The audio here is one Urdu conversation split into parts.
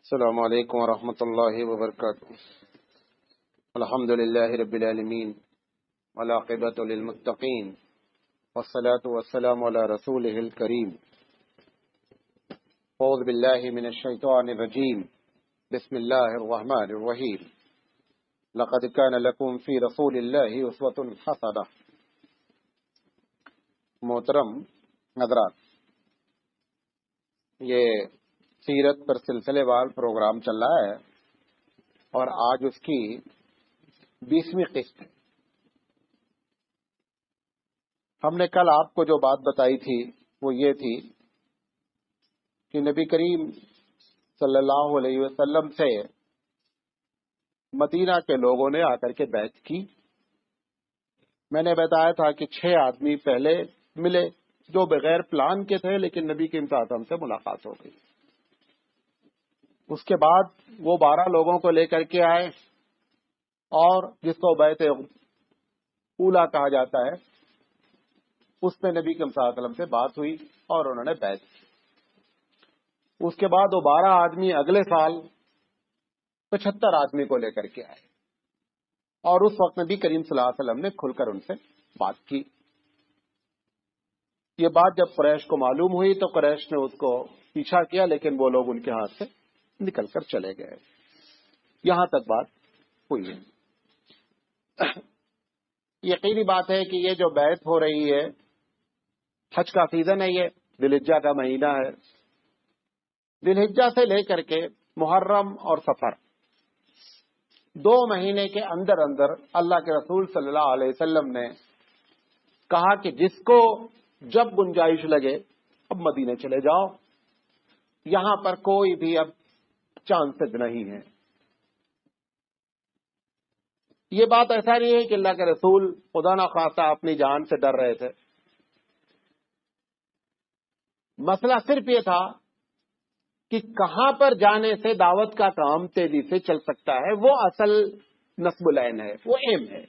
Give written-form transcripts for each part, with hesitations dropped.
السلام علیکم ورحمۃ اللہ وبرکاتہ۔ الحمد للہ رب العالمین والعاقبۃ للمتقین والصلاة والسلام علی رسولہ الکریم۔ اعوذ باللہ من الشیطان الرجیم، بسم اللہ الرحمن الرحیم۔ لقد کان لکم فی رسول اللہ اسوۃ حسنہ۔ محترم حضرات، یہ سیرت پر سلسلے وار پروگرام چل رہا ہے اور آج اس کی 20ویں قسط ہے۔ ہم نے کل آپ کو جو بات بتائی تھی وہ یہ تھی کہ نبی کریم صلی اللہ علیہ وسلم سے مدینہ کے لوگوں نے آ کر کے بیعت کی۔ میں نے بتایا تھا کہ 6 آدمی پہلے ملے جو بغیر پلان کے تھے، لیکن نبی کریم صلی اللہ علیہ وسلم سے ملاقات ہو گئی۔ اس کے بعد وہ 12 لوگوں کو لے کر کے آئے اور جس کو بیعت اولا کہا جاتا ہے، اس میں نبی کریم صلی اللہ علیہ وسلم سے بات ہوئی اور انہوں نے بیعت کی۔ اس کے بعد وہ 12 آدمی اگلے سال 75 آدمی کو لے کر کے آئے اور اس وقت نبی کریم صلی اللہ علیہ وسلم نے کھل کر ان سے بات کی۔ یہ بات جب قریش کو معلوم ہوئی تو قریش نے اس کو پیچھا کیا، لیکن وہ لوگ ان کے ہاتھ سے نکل کر چلے گئے۔ یہاں تک بات ہوئی ہے۔ یقینی بات ہے کہ یہ جو بیعت ہو رہی ہے، حج کا سیزن ہے، یہ ذی الحجہ کا مہینہ ہے۔ ذی الحجہ سے لے کر کے محرم اور سفر 2 مہینے کے اندر اندر اللہ کے رسول صلی اللہ علیہ وسلم نے کہا کہ جس کو جب گنجائش لگے اب مدینے چلے جاؤ، یہاں پر کوئی بھی اب چانسز نہیں ہے۔ یہ بات ایسا نہیں ہے کہ اللہ کے رسول خدا نہ خواستہ اپنی جان سے ڈر رہے تھے۔ مسئلہ صرف یہ تھا کہ کہاں پر جانے سے دعوت کا کام تیزی سے چل سکتا ہے، وہ اصل نصب العین ہے، وہ ایم ہے۔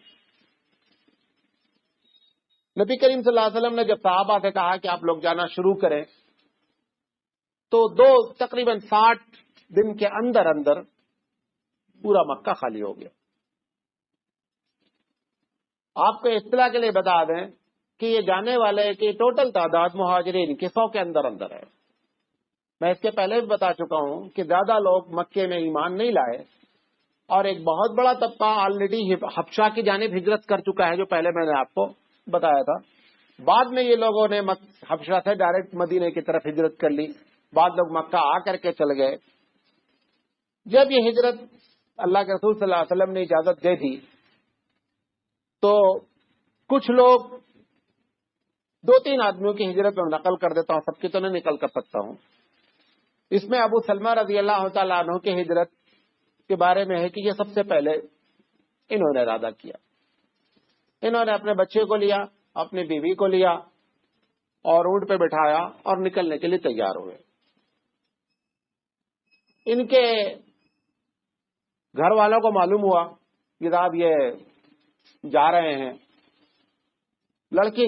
نبی کریم صلی اللہ علیہ وسلم نے جب صحابہ سے کہا کہ آپ لوگ جانا شروع کریں تو تقریباً 60 دن کے اندر اندر پورا مکہ خالی ہو گیا۔ آپ کو اطلاع کے لیے بتا دیں کہ یہ جانے والے کی ٹوٹل تعداد مہاجرین کی 100 کے اندر اندر ہے۔ میں اس کے پہلے بھی بتا چکا ہوں کہ زیادہ لوگ مکے میں ایمان نہیں لائے اور ایک بہت بڑا طبقہ آلریڈی حبشہ کی جانب ہجرت کر چکا ہے، جو پہلے میں نے آپ کو بتایا تھا۔ بعد میں یہ لوگوں نے حبشہ سے ڈائریکٹ مدینے کی طرف ہجرت کر لی، بعض لوگ مکہ آ کر کے چل گئے۔ جب یہ ہجرت اللہ کے رسول صلی اللہ علیہ وسلم نے اجازت دے دی تو کچھ لوگ 2-3 آدمیوں کی ہجرت میں نقل کر دیتا ہوں، سب کی تو نہیں نقل کر سکتا ہوں۔ اس میں ابو سلمہ رضی اللہ تعالیٰ عنہ کی ہجرت کے بارے میں ہے کہ یہ سب سے پہلے انہوں نے ارادہ کیا۔ انہوں نے اپنے بچے کو لیا، اپنی بیوی کو لیا اور اونٹ پہ بٹھایا اور نکلنے کے لیے تیار ہوئے۔ ان کے گھر والوں کو معلوم ہوا کہ صاحب یہ جا رہے ہیں، لڑکی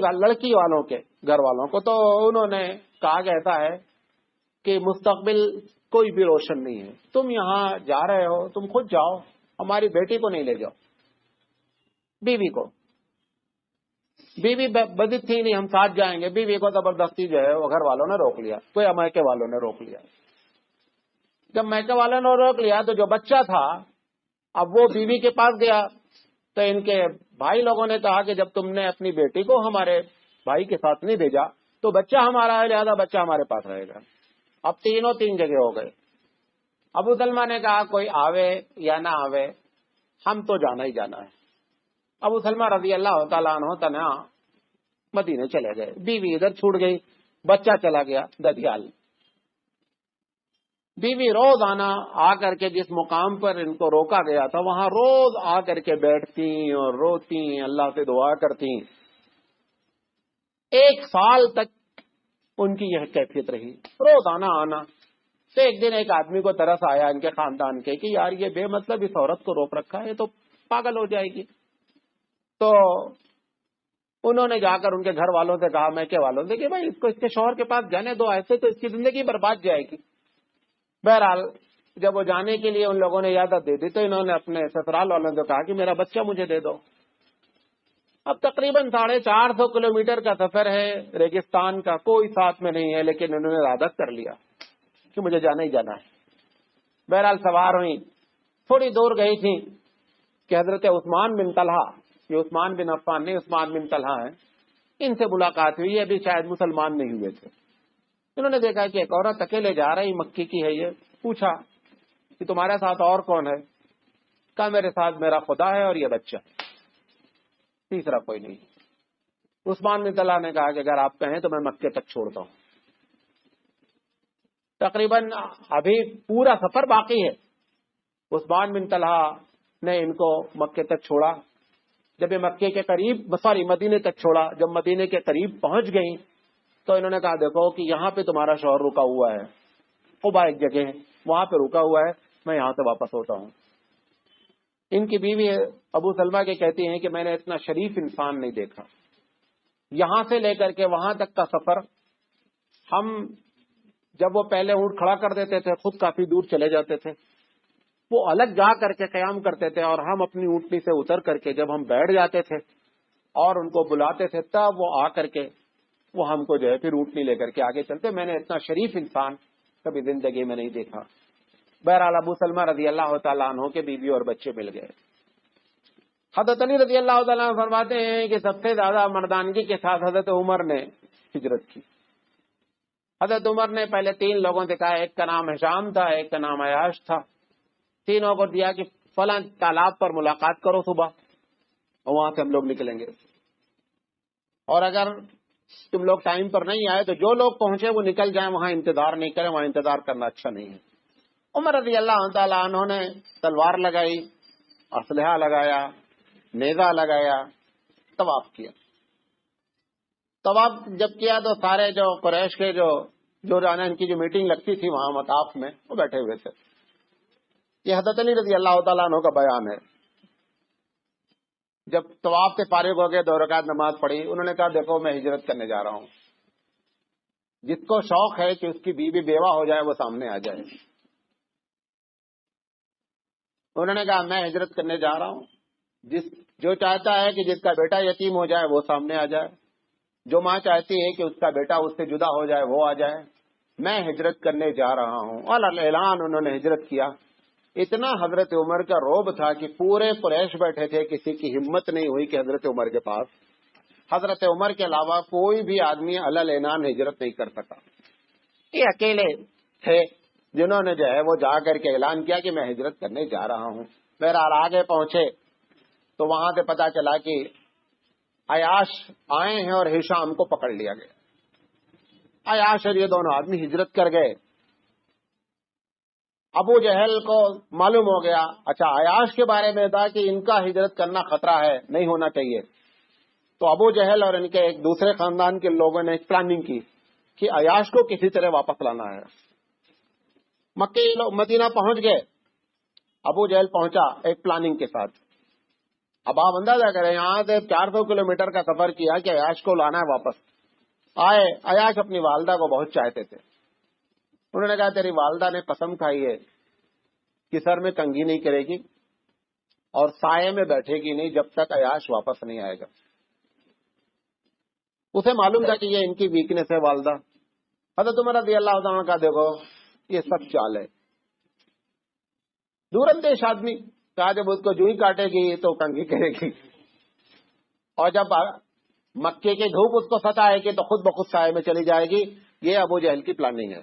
والوں کے گھر والوں کو، تو انہوں نے کہا کہ ایسا ہے کہ مستقبل کوئی بھی روشن نہیں ہے، تم یہاں جا رہے ہو، تم خود جاؤ، ہماری بیٹی کو نہیں لے جاؤ، بیوی کو۔ بیوی بدت تھی نہیں، ہم ساتھ جائیں گے۔ بیوی کو زبردستی جو ہے وہ گھر والوں نے روک لیا، کوئی میکے والوں نے روک لیا۔ جب میکے والوں نے روک لیا تو جو بچہ تھا اب وہ بیوی کے پاس گیا، تو ان کے بھائی لوگوں نے کہا کہ جب تم نے اپنی بیٹی کو ہمارے بھائی کے ساتھ نہیں بھیجا تو بچہ ہمارا ہے، لہذا بچہ ہمارے پاس رہے گا۔ اب تینوں 3 جگہ ہو گئے۔ ابو سلمہ نے کہا کوئی آوے یا نہ آوے، ہم تو جانا ہی جانا ہے۔ ابو سلمہ رضی اللہ تعالیٰ عنہ تنہا مدینے چلے گئے، بیوی ادھر چھوٹ گئی، بچہ چلا گیا ددیال۔ بیوی روز آنا آ کر کے جس مقام پر ان کو روکا گیا تھا وہاں روز آ کر کے بیٹھتی اور روتی، اللہ سے دعا کرتی۔ 1 سال تک ان کی یہ کیفیت رہی، روز آنا۔ تو ایک دن ایک آدمی کو ترس آیا ان کے خاندان کے کہ یار یہ بے مطلب اس عورت کو روک رکھا ہے، تو پاگل ہو جائے گی۔ تو انہوں نے جا کر ان کے گھر والوں سے کہا، میکے والوں سے، کہ بھائی اس کو اس کے شوہر کے پاس جانے دو، ایسے تو اس کی زندگی برباد جائے گی۔ بہرحال جب وہ جانے کے لیے ان لوگوں نے اجازت دے دی تو انہوں نے اپنے سسرال والوں سے کہا کہ میرا بچہ مجھے دے دو. اب تقریباً 450 کلومیٹر کا سفر ہے ریگستان کا, کوئی ساتھ میں نہیں ہے, لیکن انہوں نے عادت کر لیا کہ مجھے جانا ہی جانا ہے. بہرحال سوار ہوئی, تھوڑی دور گئی تھی کہ حضرت عثمان بن طلحہ, یہ عثمان بن عفان نہیں عثمان بن طلحہ ہیں, ان سے ملاقات ہوئی. یہ بھی شاید مسلمان نہیں ہوئے تھے. انہوں نے دیکھا کہ ایک عورت اکیلے جا رہی, مکی کی ہے یہ. پوچھا کہ تمہارے ساتھ اور کون ہے؟ کہا میرے ساتھ میرا خدا ہے اور یہ بچہ, تیسرا کوئی نہیں. عثمان بن طلحہ نے کہا کہ اگر آپ کہیں تو میں مکے تک چھوڑتا ہوں. تقریباً ابھی پورا سفر باقی ہے. عثمان بن طلحہ نے ان کو مکے تک چھوڑا. جب یہ مکے کے قریب مدینے تک چھوڑا, جب مدینے کے قریب پہنچ گئی تو انہوں نے کہا دیکھو کہ یہاں پہ تمہارا شوہر رکا ہوا ہے, قبا ایک جگہ ہے وہاں پہ رکا ہوا ہے, میں یہاں سے واپس ہوتا ہوں. ان کی بیوی ابو سلمہ کے کہتی ہیں کہ میں نے اتنا شریف انسان نہیں دیکھا. یہاں سے لے کر کے وہاں تک کا سفر, ہم جب وہ پہلے اونٹ کھڑا کر دیتے تھے خود کافی دور چلے جاتے تھے, وہ الگ جا کر کے قیام کرتے تھے, اور ہم اپنی اونٹنی سے اتر کر کے جب ہم بیٹھ جاتے تھے اور ان کو بلاتے تھے تب وہ آ کر کے وہ ہم کو جو ہے پھر اونٹنی لے کر کے آگے چلتے. میں نے اتنا شریف انسان کبھی زندگی میں نہیں دیکھا. بہرحال ابو سلمہ رضی اللہ تعالیٰ عنہ کے بیوی اور بچے مل گئے. حضرت علی رضی اللہ تعالیٰ عنہ فرماتے ہیں کہ سب سے زیادہ مردانگی کے ساتھ حضرت عمر نے ہجرت کی. حضرت عمر نے پہلے 3 لوگوں سے کہا, ایک کا نام ہشام تھا, ایک کا نام عیاش تھا. تینوں کو دیا کہ فلاں تالاب پر ملاقات کرو صبح, اور وہاں سے ہم لوگ نکلیں گے, اور اگر تم لوگ ٹائم پر نہیں آئے تو جو لوگ پہنچے وہ نکل جائیں, وہاں انتظار نہیں کریں, وہاں انتظار کرنا اچھا نہیں ہے. عمر رضی اللہ تعالیٰ عنہ نے تلوار لگائی, اسلحہ لگایا, نیزہ لگایا, طواف کیا. طواف جب کیا تو سارے جو قریش کے جو ان کی جو میٹنگ لگتی تھی وہاں مطاف میں, وہ بیٹھے ہوئے تھے. یہ حضرت علی رضی اللہ تعالیٰ عنہ کا بیان ہے. جب طواف سے فارغ ہو گئے 2 رکعت نماز پڑھی, انہوں نے کہا دیکھو میں ہجرت کرنے جا رہا ہوں, جس کو شوق ہے کہ اس کی بیوی بیوہ ہو جائے وہ سامنے آ جائے. انہوں نے کہا میں ہجرت کرنے جا رہا ہوں, جو چاہتا ہے کہ جس کا بیٹا یتیم ہو جائے وہ سامنے آ جائے, جو ماں چاہتی ہے کہ اس کا بیٹا اس سے جدا ہو جائے وہ آ جائے, میں ہجرت کرنے جا رہا ہوں. اعلان انہوں نے ہجرت کیا. اتنا حضرت عمر کا روب تھا کہ پورے قریش بیٹھے تھے, کسی کی ہمت نہیں ہوئی کہ حضرت عمر کے پاس حضرت عمر کے علاوہ کوئی بھی آدمی اعلان ہجرت نہیں کر سکا. یہ اکیلے تھے جنہوں نے جو ہے وہ جا کر کے اعلان کیا کہ میں ہجرت کرنے جا رہا ہوں. بہرحال آگے پہنچے تو وہاں سے پتا چلا کہ عیاش آئے ہیں اور ہشام کو پکڑ لیا گیا. عیاش اور یہ دونوں آدمی ہجرت کر گئے. ابو جہل کو معلوم ہو گیا, اچھا عیاش کے بارے میں تھا کہ ان کا ہجرت کرنا خطرہ ہے, نہیں ہونا چاہیے. تو ابو جہل اور ان کے ایک دوسرے خاندان کے لوگوں نے ایک پلاننگ کی کہ عیاش کو کسی طرح واپس لانا ہے. مکے لوگ مدینہ پہنچ گئے, ابو جہل پہنچا ایک پلاننگ کے ساتھ. اب آپ اندازہ کریں, یہاں سے 400 کلومیٹر کا سفر کیا کہ عیاش کو لانا ہے واپس. آئے, عیاش اپنی والدہ کو بہت چاہتے تھے. انہوں نے کہا تیری والدہ نے قسم کھائی ہے کہ سر میں کنگھی نہیں کرے گی اور سائے میں بیٹھے گی نہیں جب تک عیاش واپس نہیں آئے گا. اسے معلوم تھا کہ یہ ان کی ویکنیس ہے والدہ. حضرت عمر رضی اللہ عنہ کا دیکھو یہ سب چال ہے. دور اندیش آدمی, کہا جب اس کو جو ہی کاٹے گی تو کنگھی کرے گی, اور جب مکے کی دھوپ اس کو ستائے گی تو خود بخود سائے میں چلی جائے گی. یہ ابو جہل کی پلاننگ ہے.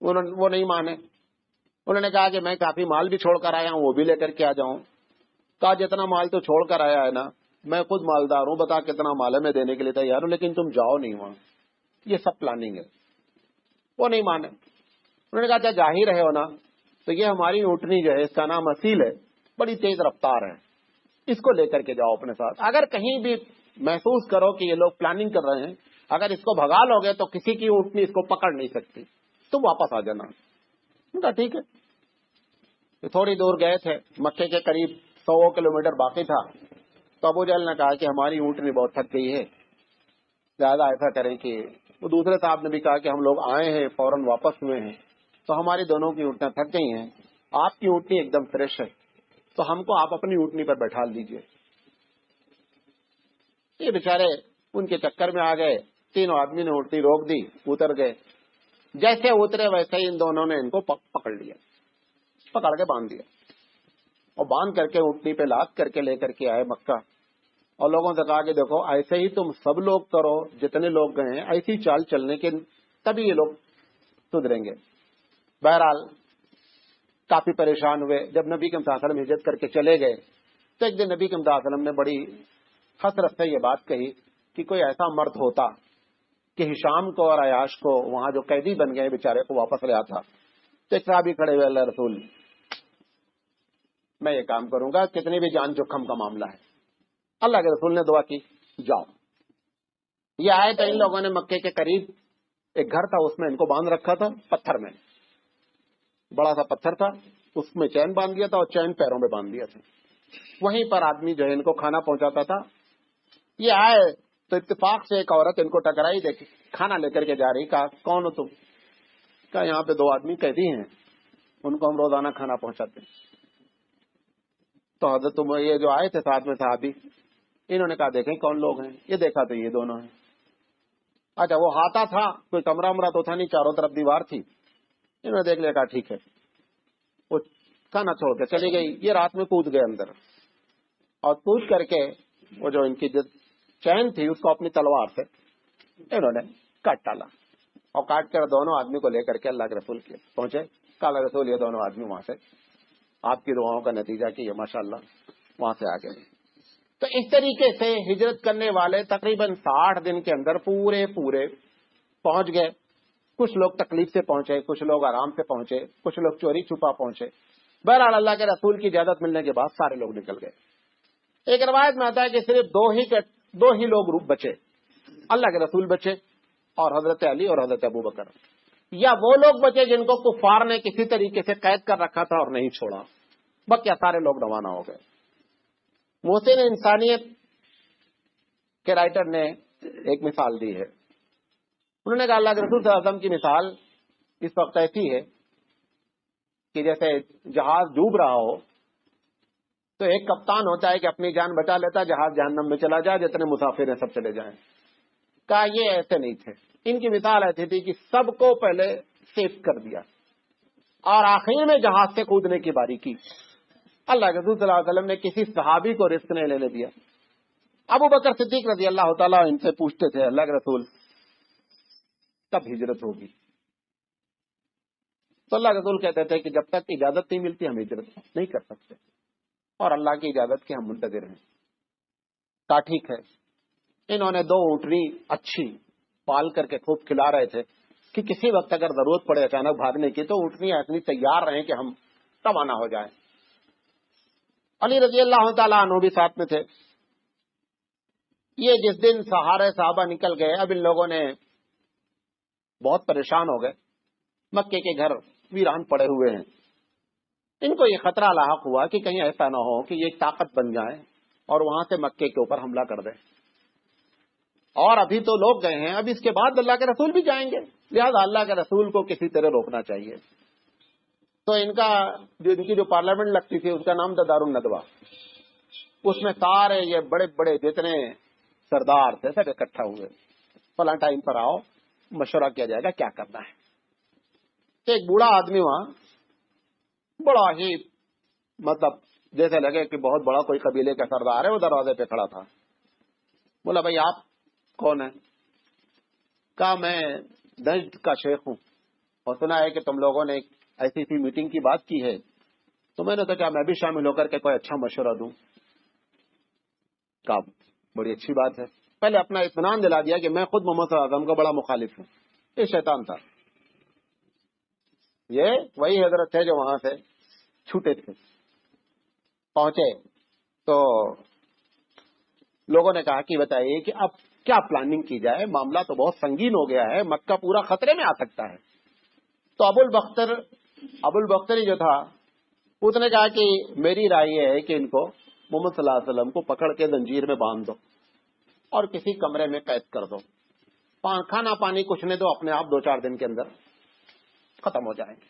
وہ نہیں مانے. انہوں نے کہا کہ میں کافی مال بھی چھوڑ کر آیا ہوں, وہ بھی لے کر کے آ جاؤں. کہا جتنا مال تو چھوڑ کر آیا ہے نا, میں خود مالدار ہوں, بتا کتنا مال ہے, میں دینے کے لیے تیار ہوں, لیکن تم جاؤ نہیں وہاں. یہ سب پلاننگ ہے. وہ نہیں مانے. انہوں نے کہا اچھا جا ہی رہے ہو نا, تو یہ ہماری اونٹنی جو ہے اس کا نام اصیل ہے, بڑی تیز رفتار ہے, اس کو لے کر کے جاؤ اپنے ساتھ. اگر کہیں بھی محسوس کرو کہ یہ لوگ پلاننگ کر رہے ہیں, اگر اس کو بھگا لو گے تو کسی کی اونٹنی اس کو پکڑ نہیں سکتی, تم واپس آ جانا. کہا ٹھیک ہے. تھوڑی دور گئے تھے, مکے کے قریب 100 کلومیٹر باقی تھا. تو ابو جہل نے کہا کہ ہماری اونٹنی بہت تھک گئی ہے, زیادہ ایسا کریں کہ وہ دوسرے صاحب نے بھی کہا کہ ہم لوگ آئے ہیں فوراً واپس ہوئے ہیں, تو ہماری دونوں کی اونٹیاں تھک گئی ہیں، آپ کی اونٹنی ایک دم فریش ہے، تو ہم کو آپ اپنی اونٹنی پر بیٹھا دیجیے۔ یہ بیچارے ان کے چکر میں آ گئے، تینوں آدمی نے اونٹنی روک دی، اتر گئے۔ جیسے اترے ویسے ہی ان دونوں نے ان کو پکڑ لیا، پکڑ کے باندھ دیا، اور باندھ کر کے اونٹنی پہ لاد کر کے لے کر کے آئے مکہ، اور لوگوں سے کہا کہ دیکھو ایسے ہی تم سب لوگ کرو، جتنے لوگ گئے ہیں ایسی چال چلنے کے تبھی یہ لوگ سدھریں گے۔ بہرحال کافی پریشان ہوئے۔ جب نبی کریم صلی اللہ علیہ وسلم ہجرت کر کے چلے گئے تو ایک دن نبی کریم صلی اللہ علیہ وسلم نے بڑی حسرت سے یہ بات کہی کہ کوئی ایسا مرد ہوتا کہ ہشام کو اور عیاش کو وہاں جو قیدی بن گئے بیچارے کو واپس لے آتا۔ تو ایک صحابی کھڑے ہوئے، اللہ رسول میں یہ کام کروں گا، کتنی بھی جان جوخم کا معاملہ ہے۔ اللہ کے رسول نے دعا کی، جاؤ۔ یہ آئے تو ان لوگوں نے مکے کے قریب ایک گھر تھا، اس میں ان کو باندھ رکھا تھا، پتھر میں، بڑا سا پتھر تھا، اس میں چین باندھ دیا تھا اور چین پیروں میں باندھ دیا تھا۔ وہیں پر آدمی جو ہے ان کو کھانا پہنچاتا تھا۔ یہ آئے تو اتفاق سے ایک عورت ان کو ٹکرائی، دیکھی کھانا لے کر کے جا رہی، کہا کون ہو تم؟ کہا یہاں پہ 2 آدمی قیدی ہیں، ان کو ہم روزانہ کھانا پہنچاتے ہیں۔ تو حضرت تم یہ جو آئے تھے ساتھ میں صحابی، انہوں نے کہا دیکھیں کون لوگ ہیں؟ یہ دیکھا تو یہ دونوں ہیں۔ اچھا وہ ہاتھا تھا، کوئی کمرہ امرہ تو تھا نہیں، چاروں طرف دیوار تھی، انہوں نے دیکھ لیا، کہا ٹھیک ہے۔ وہ کھانا چھوڑ کے چلی گئی، یہ رات میں کود گئے اندر، اور کود کر کے وہ جو ان کی چین تھی اس کو اپنی تلوار سے انہوں نے کاٹ ڈالا، اور کاٹ کر دونوں آدمی کو لے کر کے اللہ کے رسول کے پہنچے۔ کہا اللہ رسول یہ دونوں آدمی وہاں سے آپ کی دعاؤں کا نتیجہ کہ یہ ماشاءاللہ وہاں سے آ گئے۔ تو اس طریقے سے ہجرت کرنے والے تقریباً 60 دن کے اندر پورے پہنچ گئے۔ کچھ لوگ تکلیف سے پہنچے، کچھ لوگ آرام سے پہنچے، کچھ لوگ چوری چھپا پہنچے۔ بہرحال اللہ کے رسول کی اجازت ملنے کے بعد سارے لوگ نکل گئے۔ ایک روایت میں آتا ہے کہ صرف دو ہی لوگ بچے، اللہ کے رسول بچے اور حضرت علی اور حضرت ابو بکر، یا وہ لوگ بچے جن کو کفار نے کسی طریقے سے قید کر رکھا تھا اور نہیں چھوڑا، باقی سارے لوگ روانہ ہو گئے۔ محسن انسانیت کے رائٹر نے ایک مثال دی ہے، انہوں نے کہا اللہ کے رسول صلی اللہ علیہ وسلم کی مثال اس وقت ایسی ہے کہ جیسے جہاز ڈوب رہا ہو تو ایک کپتان ہوتا ہے کہ اپنی جان بچا لیتا، جہاز جہنم میں چلا جائے، جتنے مسافر ہیں سب چلے جائیں۔ کہا یہ ایسے نہیں تھے، ان کی مثال ایسی تھی کہ سب کو پہلے سیف کر دیا اور آخر میں جہاز سے کودنے کی باری کی۔ اللہ کے رسول صلی اللہ علیہ وسلم نے کسی صحابی کو رسک نہیں لینے دیا۔ ابو بکر صدیق رضی اللہ تعالیٰ ان سے پوچھتے تھے اللہ کے رسول کب ہجرت ہوگی؟ تو اللہ کے رسول کہتے تھے کہ جب تک اجازت نہیں ملتی ہم ہجرت نہیں کر سکتے، اور اللہ کی اجازت کے ہم منتظر ہیں۔ کہا ٹھیک ہے۔ انہوں نے 2 اونٹنی اچھی پال کر کے خوب کھلا رہے تھے کہ کسی وقت اگر ضرورت پڑے اچانک بھاگنے کی تو اونٹنی اتنی تیار رہیں کہ ہم روانہ ہو جائیں۔ علی رضی اللہ تعالیٰ عنہ بھی ساتھ میں تھے۔ یہ جس دن سہارے صحابہ نکل گئے، اب ان لوگوں نے بہت پریشان ہو گئے، مکے کے گھر ویران پڑے ہوئے ہیں۔ ان کو یہ خطرہ لاحق ہوا کہ کہیں ایسا نہ ہو کہ یہ ایک طاقت بن جائے اور وہاں سے مکے کے اوپر حملہ کر دیں، اور ابھی تو لوگ گئے ہیں، اب اس کے بعد اللہ کے رسول بھی جائیں گے، لہذا اللہ کے رسول کو کسی طرح روکنا چاہیے۔ تو ان کی جو پارلیمنٹ لگتی تھی اس کا نام تھا دار الندوہ، اس میں سارے یہ بڑے بڑے جتنے سردار تھے سب اکٹھا ہوئے، فلاں ٹائم پر آؤ، مشورہ کیا جائے گا کیا کرنا ہے۔ تو ایک بوڑھا آدمی وہاں بڑا ہی مطلب جیسے لگے کہ بہت بڑا کوئی قبیلے کا سردار ہے، وہ دروازے پہ کھڑا تھا۔ بولا بھائی آپ کون ہیں؟ کہا میں نجد کا شیخ ہوں، اور سنا ہے کہ تم لوگوں نے ایسی سی میٹنگ کی بات کی ہے، تو میں نے سوچا میں بھی شامل ہو کر کے کوئی اچھا مشورہ دوں۔ کہا بڑی اچھی بات ہے۔ پہلے اپنا اطمینان دلا دیا کہ میں خود محمد صلی اللہ علیہ وسلم کا بڑا مخالف ہوں۔ یہ شیطان تھا، یہ وہی حضرت تھے جو وہاں سے چھوٹے تھے۔ پہنچے تو لوگوں نے کہا کہ بتائیے کہ اب کیا پلاننگ کی جائے، معاملہ تو بہت سنگین ہو گیا ہے، مکہ پورا خطرے میں آ سکتا ہے۔ تو ابو البختری جو تھا اس نے کہا کہ میری رائے یہ ہے کہ ان کو محمد صلی اللہ علیہ وسلم کو پکڑ کے زنجیر میں باندھ دو اور کسی کمرے میں قید کر دو، کھانا پانی کچھ نہیں دو، اپنے آپ 2-4 دن کے اندر ختم ہو جائیں گے۔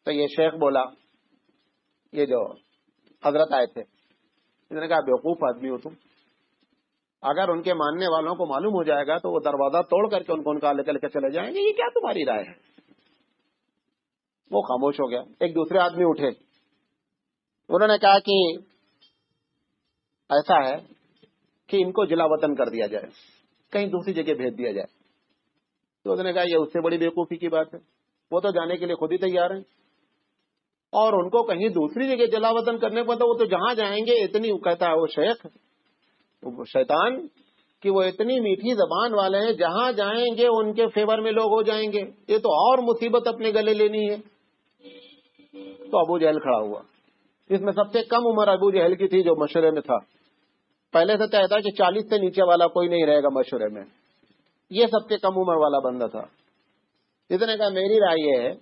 تو یہ شیخ بولا، یہ جو حضرت آئے تھے، انہوں نے کہا بیوقوف آدمی ہو تم، اگر ان کے ماننے والوں کو معلوم ہو جائے گا تو وہ دروازہ توڑ کر کے ان کا لے کے چلے جائیں گے، یہ کیا تمہاری رائے ہے؟ وہ خاموش ہو گیا۔ ایک دوسرے آدمی اٹھے، انہوں نے کہا کہ ایسا ہے کہ ان کو جلا وطن کر دیا جائے، کہیں دوسری جگہ بھیج دیا جائے۔ تو انہوں نے کہا یہ اس سے بڑی بیوقوفی کی بات ہے، وہ تو جانے کے لیے خود ہی تیار ہیں، اور ان کو کہیں دوسری جگہ جلا وطن کرنے کو تو وہ تو جہاں جائیں گے اتنی، کہتا ہے وہ شیخ، وہ شیطان، کہ وہ اتنی میٹھی زبان والے ہیں، جہاں جائیں گے ان کے فیور میں لوگ ہو جائیں گے، یہ تو اور مصیبت اپنے گلے لینی ہے۔ تو ابو جہل کھڑا ہوا، اس میں سب سے کم عمر ابو جہل کی تھی جو مشورے میں تھا، پہلے سے طے تھا کہ 40 سے نیچے والا کوئی نہیں رہے گا مشورے میں، یہ سب سے کم عمر والا بندہ تھا۔ اس نے کہا میری رائے یہ ہے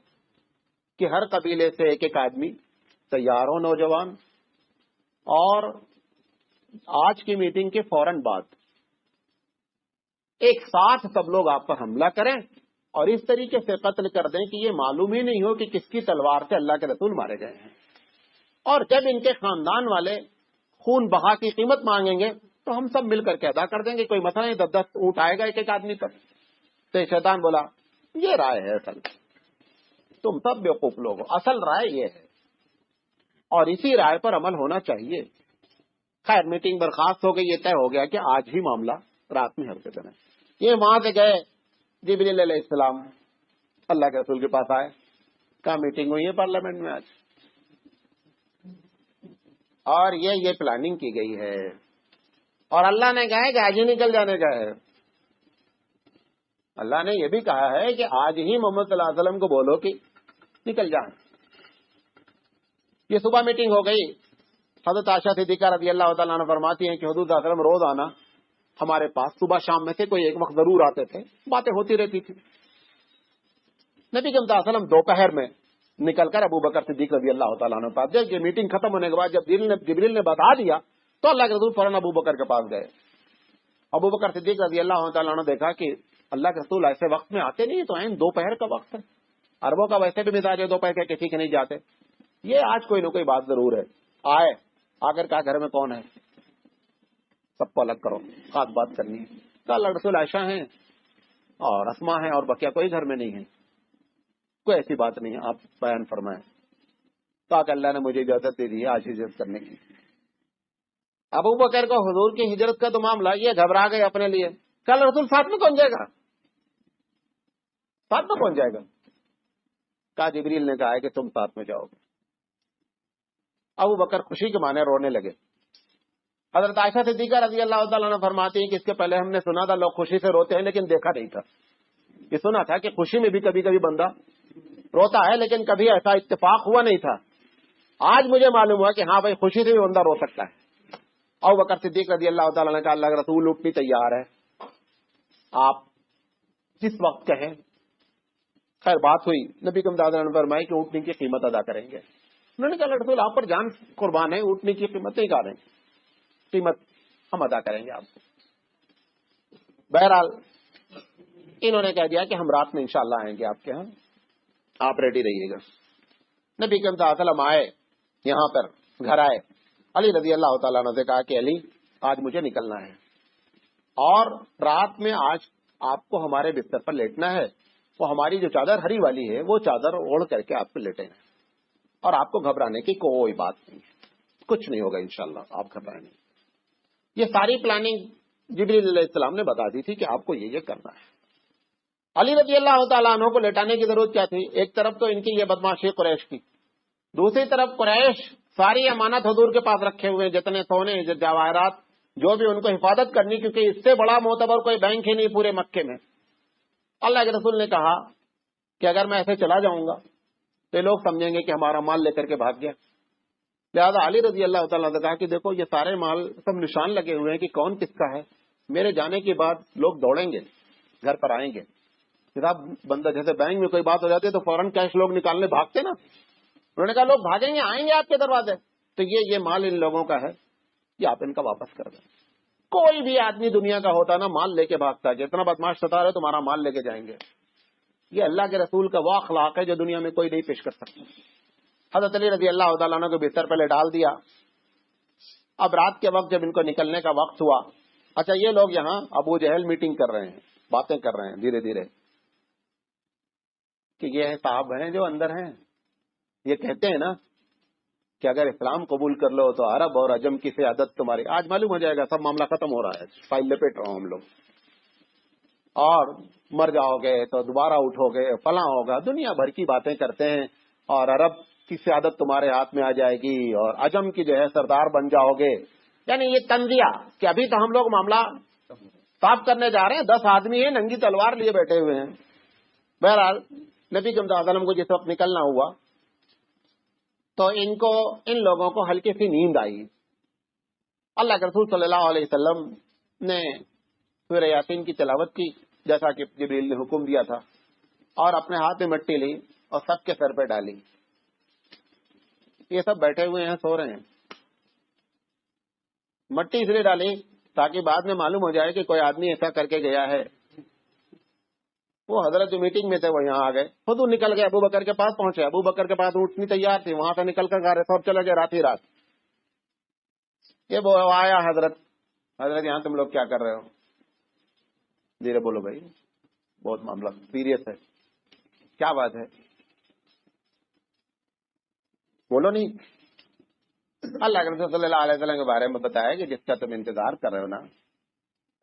کہ ہر قبیلے سے ایک ایک آدمی تیار ہو، نوجوان، اور آج کی میٹنگ کے فوراً بعد ایک ساتھ سب لوگ آپ پر حملہ کریں اور اس طریقے سے قتل کر دیں کہ یہ معلوم ہی نہیں ہو کہ کس کی تلوار سے اللہ کے رسول مارے گئے ہیں، اور جب ان کے خاندان والے خون بہا کی قیمت مانگیں گے تو ہم سب مل کر کے ادا کر دیں گے، کوئی مسئلہ نہیں، 10 اونٹ آئے گا ایک ایک آدمی پر۔ تو شیطان بولا یہ رائے ہے، اصل تم سب بیوقوف لوگ ہو، اصل رائے یہ ہے اور اسی رائے پر عمل ہونا چاہیے۔ خیر میٹنگ برخاست ہو گئی، یہ طے ہو گیا کہ آج ہی معاملہ رات میں حرکت ہے۔ یہ وہاں سے گئے، جبریل علیہ السلام اللہ کے رسول کے پاس آئے، کہا میٹنگ ہوئی ہے پارلیمنٹ میں آج، اور یہ پلاننگ کی گئی ہے، اور اللہ نے کہا ہے کہ آج ہی نکل جانے کا ہے۔ اللہ نے یہ بھی کہا ہے کہ آج ہی محمد صلی اللہ علیہ وسلم کو بولو کہ نکل جائیں۔ یہ صبح میٹنگ ہو گئی، حضرت عائشہ صدیقہ رضی اللہ تعالیٰ عنہ فرماتی ہیں کہ حضور صلی اللہ علیہ وسلم روز آنا ہمارے پاس، صبح شام میں سے کوئی ایک وقت ضرور آتے تھے، باتیں ہوتی رہتی تھی۔ نبی کریم صلی اللہ علیہ وسلم دوپہر میں نکل کر ابو بکر صدیق رضی اللہ تعالیٰ عنہ پاس، جب یہ میٹنگ ختم ہونے کے بعد جب جبریل نے بتا دیا تو اللہ کے رسول فوراً ابو بکر کے پاس گئے۔ ابو بکر صدیق رضی اللہ تعالیٰ عنہ دیکھا کہ اللہ کے رسول ایسے وقت میں آتے نہیں، تو عین دوپہر کا وقت ہے، عربوں کا ویسے بھی مزاج ہے دوپہر کے کسی کے نہیں جاتے، یہ آج کوئی نہ کوئی بات ضرور ہے۔ آئے، آ کر کہا گھر میں کون ہے، سب کو الگ کرو، خاص بات کرنی ہے۔ کہا اللہ رسول عائشہ ہیں اور اسما ہیں اور بقیہ کوئی گھر میں نہیں ہے، کوئی ایسی بات نہیں ہے، آپ بیان فرمائیں۔ کہا کہ اللہ نے مجھے اجازت دے دی ہے آج ہجرت کرنے کی۔ ابو بکر کو حضور کی ہجرت کا تو معاملہ، یہ گھبرا گئے اپنے لیے۔ کل رسول ساتھ میں کون جائے گا، ساتھ میں کون جائے گا؟ کہا جبریل نے کہا ہے کہ تم ساتھ میں جاؤ گے۔ ابو بکر خوشی کے معنی رونے لگے۔ حضرت عائشہ صدیقہ رضی اللہ تعالیٰ عنہ فرماتی ہیں کہ اس کے پہلے ہم نے سنا تھا لوگ خوشی سے روتے ہیں لیکن دیکھا نہیں تھا، یہ سنا تھا کہ خوشی میں بھی کبھی کبھی بندہ روتا ہے لیکن کبھی ایسا اتفاق ہوا نہیں تھا۔ آج مجھے معلوم ہوا کہ ہاں بھائی خوشی سے بھی بندہ رو سکتا ہے۔ ابو بکر صدیق رضی اللہ تعالیٰ نے کہا اللہ کا رسول اٹھنی تیار ہے، آپ جس وقت کہیں۔ خیر بات ہوئی، نبی کریم صلی اللہ علیہ وسلم نے فرمایا کہ اونٹنی کی قیمت ادا کریں گے۔ انہوں نے کہا اللہ رسول آپ پر جان قربان ہے، اونٹنی کی قیمت نہیں کریں، قیمت ہم ادا کریں گے آپ کو۔ بہرحال انہوں نے کہہ دیا کہ ہم رات میں انشاءاللہ آئیں گے آپ کے ہاں، آپ ریڈی رہیے گا۔ نبی کریم صلی اللہ علیہ وسلم آئے، یہاں پر گھر آئے، علی رضی اللہ تعالیٰ عنہ سے کہا کہ علی آج مجھے نکلنا ہے اور رات میں آج آپ کو ہمارے بستر پر لیٹنا ہے، وہ ہماری جو چادر ہری والی ہے وہ چادر اوڑھ کر کے آپ کو لیٹے ہیں، اور آپ کو گھبرانے کی کوئی بات نہیں ہے، کچھ نہیں ہوگا انشاءاللہ، آپ گھبرائیں نہیں۔ یہ ساری پلاننگ جبریل علیہ السلام نے بتا دی تھی کہ آپ کو یہ کرنا ہے۔ علی رضی اللہ تعالیٰ عنہ کو لٹانے کی ضرورت کیا تھی؟ ایک طرف تو ان کی یہ بدماشی قریش کی، دوسری طرف قریش ساری امانت حضور کے پاس رکھے ہوئے، جتنے سونے جواہرات جو بھی ان کو حفاظت کرنی، کیونکہ اس سے بڑا معتبر کوئی بینک ہی نہیں پورے مکے میں۔ اللہ کے رسول نے کہا کہ اگر میں ایسے چلا جاؤں گا تو لوگ سمجھیں گے کہ ہمارا مال لے کر کے بھاگ گیا، لہذا علی رضی اللہ تعالیٰ نے کہا کہ دیکھو یہ سارے مال سب نشان لگے ہوئے ہیں کہ کون کس کا ہے، میرے جانے کے بعد لوگ دوڑیں گے، گھر پر آئیں گے، صاحب بندہ جیسے بینک میں کوئی بات ہو جاتی ہے تو فوراً کیش لوگ نکالنے بھاگتے نا، انہوں نے کہا لوگ بھاگیں گے، آئیں گے آپ کے دروازے، تو یہ مال ان لوگوں کا ہے، یہ آپ ان کا واپس کر دیں۔ کوئی بھی آدمی دنیا کا ہوتا نا مال لے کے بھاگتا ہے، جتنا بدماش ستارے تمہارا مال لے کے جائیں گے۔ یہ اللہ کے رسول کا وہ اخلاق ہے جو دنیا میں کوئی نہیں پیش کر سکتا. حضرت علی رضی اللہ تعالیٰ عنہ کو بستر پہلے ڈال دیا. اب رات کے وقت جب ان کو نکلنے کا وقت ہوا، اچھا یہ لوگ یہاں ابو جہل میٹنگ کر رہے ہیں، باتیں کر رہے ہیں دھیرے دھیرے کہ یہ صاحب ہیں جو اندر ہیں، یہ کہتے ہیں نا کہ اگر اسلام قبول کر لو تو عرب اور عجم کی سیادت تمہاری. آج معلوم ہو جائے گا، سب معاملہ ختم ہو رہا ہے، فائل لپیٹ رہا ہوں ہم لوگ. اور مر جاؤ گے تو دوبارہ اٹھو گے، فلاں ہوگا، دنیا بھر کی باتیں کرتے ہیں. اور عرب کی سیادت تمہارے ہاتھ میں آ جائے گی اور عجم کی جو ہے سردار بن جاؤ گے. یعنی یہ تنزیہ کہ ابھی تو ہم لوگ معاملہ صاف کرنے جا رہے ہیں، 10 آدمی ہیں ننگی تلوار لیے بیٹھے ہوئے ہیں. بہرحال نبی صلی اللہ علیہ وسلم کو جس وقت نکلنا ہوا تو ان لوگوں کو ہلکی سی نیند آئی. اللہ کے رسول صلی اللہ علیہ وسلم نے سورہ یاسین کی تلاوت کی جیسا کہ جبریل نے حکم دیا تھا، اور اپنے ہاتھ میں مٹی لی اور سب کے سر پہ ڈالی. یہ سب بیٹھے ہوئے ہیں، سو رہے ہیں. مٹی اس لیے ڈالی تاکہ بعد میں معلوم ہو جائے کہ کوئی آدمی ایسا کر کے گیا ہے. وہ حضرت جو میٹنگ میں تھے وہ یہاں آ گئے، خود نکل گئے، ابو بکر کے پاس پہنچے. ابو بکر کے پاس اٹھنی تیار تھی، وہاں سے نکل کر گھر سب چلے گئے رات ہی رات. یہ وہ آیا حضرت یہاں تم لوگ کیا کر رہے ہو؟ دھیرے بولو بھائی، بہت معاملہ سیریس ہے. کیا بات ہے؟ بولو نہیں. اللہ کے رسول صلی اللہ علیہ وسلم کے بارے میں بتایا کہ جس کا تم انتظار کر رہے ہو نا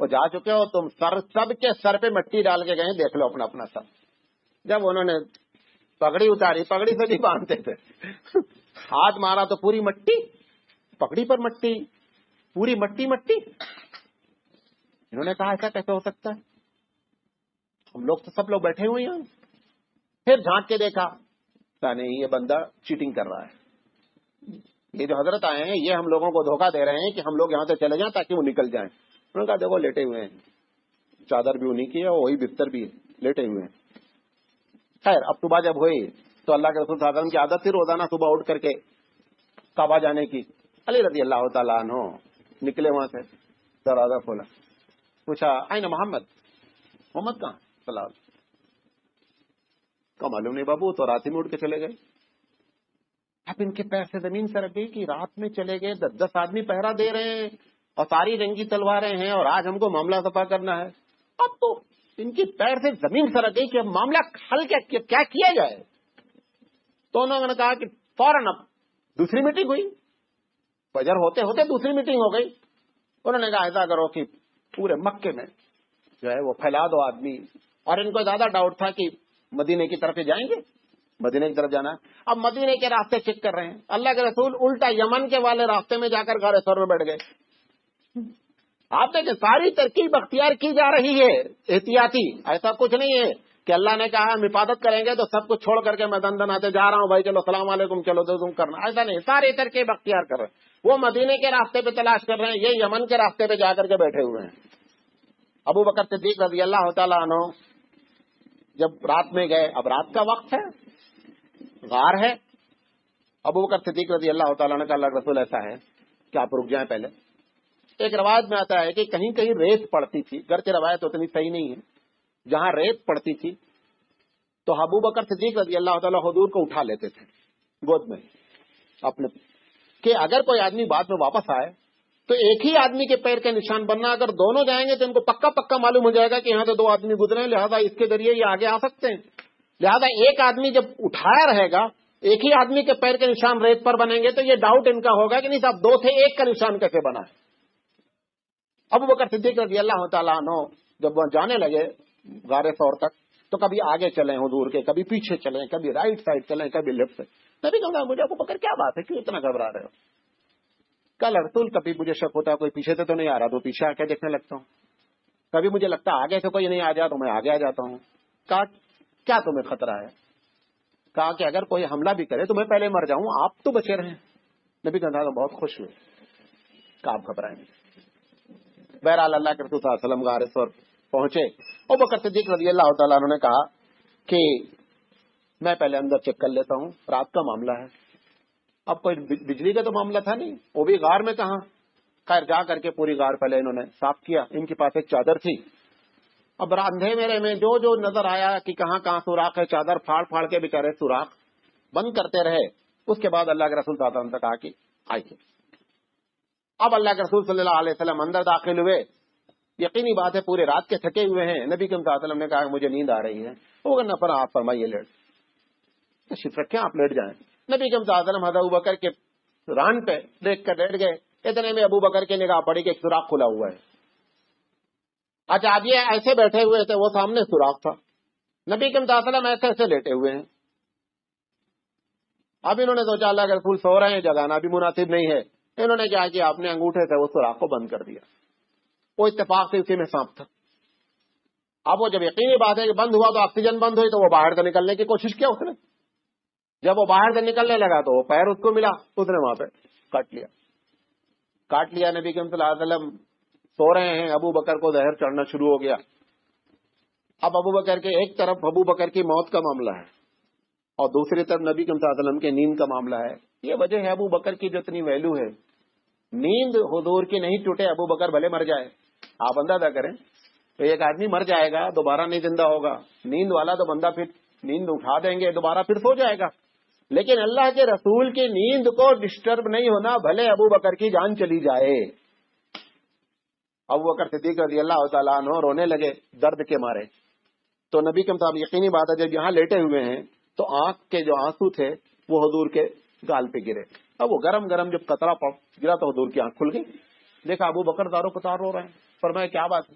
وہ جا چکے ہو. تم سب کے سر پہ مٹی ڈال کے گئے، دیکھ لو اپنا اپنا سر. جب انہوں نے پگڑی اتاری، پگڑی سے نہیں باندھتے تھے، ہاتھ مارا تو پوری مٹی، پگڑی پر مٹی، پوری مٹی مٹی. انہوں نے کہا ایسا کیسے ہو سکتا ہے؟ ہم لوگ تو سب لوگ بیٹھے ہوئے ہیں. پھر جھانک کے دیکھا نہیں، یہ بندہ چیٹنگ کر رہا ہے. یہ جو حضرت آئے ہیں یہ ہم لوگوں کو دھوکہ دے رہے ہیں کہ ہم لوگ یہاں سے چلے جائیں تاکہ وہ نکل جائیں. انہوں نے کہا دیکھو لیٹے ہوئے ہیں، چادر بھی انہیں کی ہے، وہی بستر بھی ہے، لیٹے ہوئے ہیں. خیر اب صبح جب ہوئی تو اللہ کے رسول صلی اللہ علیہ وسلم کی عادت تھی روزانہ صبح اٹھ کر کے کعبہ جانے کی. علی رضی اللہ تعالیٰ عنہ نکلے وہاں سے، دروازہ کھولا، پوچھا آئین محمد کہاں؟ صلی اللہ علیہ وسلم کا معلوم نہیں بابو، تو رات ہی میں اٹھ کے چلے گئے. اب ان کے پیر سے زمین سرک گئی کہ رات میں چلے گئے، 10 آدمی پہرا دے رہے ہیں اور ساری رنگی تلواریں ہیں اور آج ہم کو معاملہ صفا کرنا ہے. اب تو ان کی پیر سے زمین سرک گئی کہ اب معاملہ حل کیا کیا جائے. تو انہوں نے کہا کہ فوراً اب دوسری میٹنگ ہوئی، فجر ہوتے ہوتے دوسری میٹنگ ہو گئی. انہوں نے کہا ایسا کرو کہ پورے مکے میں جو ہے وہ پھیلا دو آدمی. اور ان کو زیادہ ڈاؤٹ تھا کہ مدینے کی طرف جائیں گے، مدینے کی طرف جانا ہے. اب مدینے کے راستے چیک کر رہے ہیں. اللہ کے رسول الٹا یمن کے والے راستے میں جا کر غار ثور میں بیٹھ گئے. آپ دیکھیں ساری ترکیب اختیار کی جا رہی ہے احتیاطی. ایسا کچھ نہیں ہے کہ اللہ نے کہا ہم حفاظت کریں گے تو سب کچھ چھوڑ کر کے میں دن آتے جا رہا ہوں بھائی چلو السلام علیکم چلو تو تم کرنا. ایسا نہیں، ساری ترکیب اختیار کر رہے ہیں. وہ مدینے کے راستے پہ تلاش کر رہے ہیں، یہ یمن کے راستے پہ جا کر کے بیٹھے ہوئے ہیں. ابو بکر صدیق رضی اللہ تعالیٰ عنہ جب رات میں گئے، اب رات کا وقت ہے، غار ہے. ابو بکر صدیق رضی اللہ تعالیٰ عنہ کا اللہ رسول ایسا ہے کہ آپ رک جائیں پہلے. ایک روایت میں آتا ہے کہ کہیں کہیں ریت پڑتی تھی، گرچہ روایت اتنی صحیح نہیں ہے. جہاں ریت پڑتی تھی تو ابو بکر صدیق رضی اللہ تعالیٰ حضور کو اٹھا لیتے تھے گود میں اپنے، کہ اگر کوئی آدمی بعد میں واپس آئے تو ایک ہی آدمی کے پیر کے نشان بننا. اگر دونوں جائیں گے تو ان کو پکا پکا معلوم ہو جائے گا کہ یہاں سے 2 آدمی گزرے ہیں، لہذا اس کے ذریعے یہ آگے آ سکتے ہیں. لہذا ایک آدمی جب اٹھایا رہے گا، ایک ہی آدمی کے پیر کے نشان ریت پر بنیں گے تو یہ ڈاؤٹ ان کا ہوگا کہ نہیں صاحب 2 تھے، ایک کا نشان کیسے بنا ہے. ابو بکر صدیق رضی اللہ تعالیٰ عنہ جب وہ جانے لگے غار ثور تک تو کبھی آگے چلیں حضور کے، کبھی پیچھے چلیں، کبھی رائٹ سائڈ چلیں، کبھی لیفٹ سائڈ. نبی کہا مجھے ابو بکر کیا بات ہے، کیوں اتنا گھبرا رہے ہو؟ کل رسول کبھی مجھے شک ہوتا ہے کوئی پیچھے سے تو نہیں آ رہا تو پیچھے آ کے دیکھنے لگتا ہوں، کبھی مجھے لگتا ہے آگے سے کوئی نہیں آ جائے تو میں آگے آ جاتا ہوں. کہا کیا تمہیں خطرہ ہے؟ کہا کہ اگر کوئی حملہ بھی کرے تو میں پہلے مر جاؤں، آپ تو بچے رہیں. نبی کہا تو بہت خوش ہوئے. کہا آپ گھبرائیں گے. بہرحال اللہ کے رسول صلی اللہ علیہ وسلم غار ثور پہنچے. ابو بکر صدیق رضی اللہ تعالیٰ عنہ نے کہا کہ میں پہلے اندر چیک کر لیتا ہوں، رات کا معاملہ ہے. اب کوئی بجلی کا تو معاملہ تھا نہیں، وہ بھی غار میں کہاں. خیر جا کر کے پوری غار پہلے انہوں نے صاف کیا. ان کے پاس ایک چادر تھی اب اندھے میرے میں جو جو نظر آیا کہ کہاں کہاں سوراخ ہے، چادر پھاڑ پھاڑ کے بےچارے سوراخ بند کرتے رہے. اس کے بعد اللہ کے رسول صلی اللہ علیہ وسلم تک آ کے آئیے. اب اللہ کے رسول صلی اللہ علیہ وسلم اندر داخل ہوئے. یقینی بات ہے پورے رات کے تھکے ہوئے ہیں. نبی کریم صلی اللہ علیہ وسلم نے کہا مجھے نیند آ رہی ہے. وہ کرنا پر آپ فرمائیے لیٹ، تشریف رکھیں آپ لیٹ جائیں. نبی کریم صلی اللہ علیہ وسلم حضرت ابوبکر کے ران پہ دیکھ کر لیٹ گئے. اتنے میں ابوبکر کی نگاہ پڑی کہ ایک سوراخ کھلا ہوا ہے. اچھا اب یہ ایسے بیٹھے ہوئے تھے، وہ سامنے سوراخ تھا. نبی کریم صلی اللہ علیہ وسلم ایسے ایسے لیٹے ہوئے ہیں. اب انہوں نے سوچا اللہ کے رسول سو رہے ہیں، جگانا بھی مناسب نہیں ہے. انہوں نے کیا کیا، اپنے انگوٹھے سے وہ سوراخ کو بند کر دیا. وہ اتفاق سے اسی میں سانپ تھا. اب وہ جب یقینی بات ہے کہ بند ہوا تو آکسیجن بند ہوئی، تو وہ باہر سے نکلنے کی کوشش کیا اس نے. جب وہ باہر سے نکلنے لگا تو وہ پیر اس کو ملا، اس نے وہاں پہ کاٹ لیا. نبی کریم صلی اللہ علیہ وسلم سو رہے ہیں، ابو بکر کو زہر چڑھنا شروع ہو گیا. اب ابو بکر کے ایک طرف ابو بکر کی موت کا معاملہ ہے اور دوسری طرف نبی کریم صلی اللہ علیہ وسلم کے نیند کا معاملہ ہے. یہ وجہ ہے ابو بکر کی جو اتنی ویلو ہے. نیند حضور کی نہیں ٹوٹے، ابو بکر بھلے مر جائے. آپ اندازہ کریں تو ایک آدمی مر جائے گا دوبارہ نہیں زندہ ہوگا. نیند والا تو بندہ پھر نیند اٹھا دیں گے دوبارہ پھر سو جائے گا. لیکن اللہ کے رسول کی نیند کو ڈسٹرب نہیں ہونا، بھلے ابو بکر کی جان چلی جائے. ابو بکر صدیق رضی اللہ تعالیٰ عنہ رونے لگے درد کے مارے. تو نبی کے صاحب یقینی بات ہے جب یہاں لیٹے ہوئے ہیں تو آنکھ کے جو آنسو تھے وہ حضور کے گال پہ گرے. اب وہ گرم گرم جب قطرہ گرا تو حضور کی آنکھ کھل گئی. دیکھا ابو بکر دارو قطار رو رہے ہیں. فرمایا کیا بات ہے؟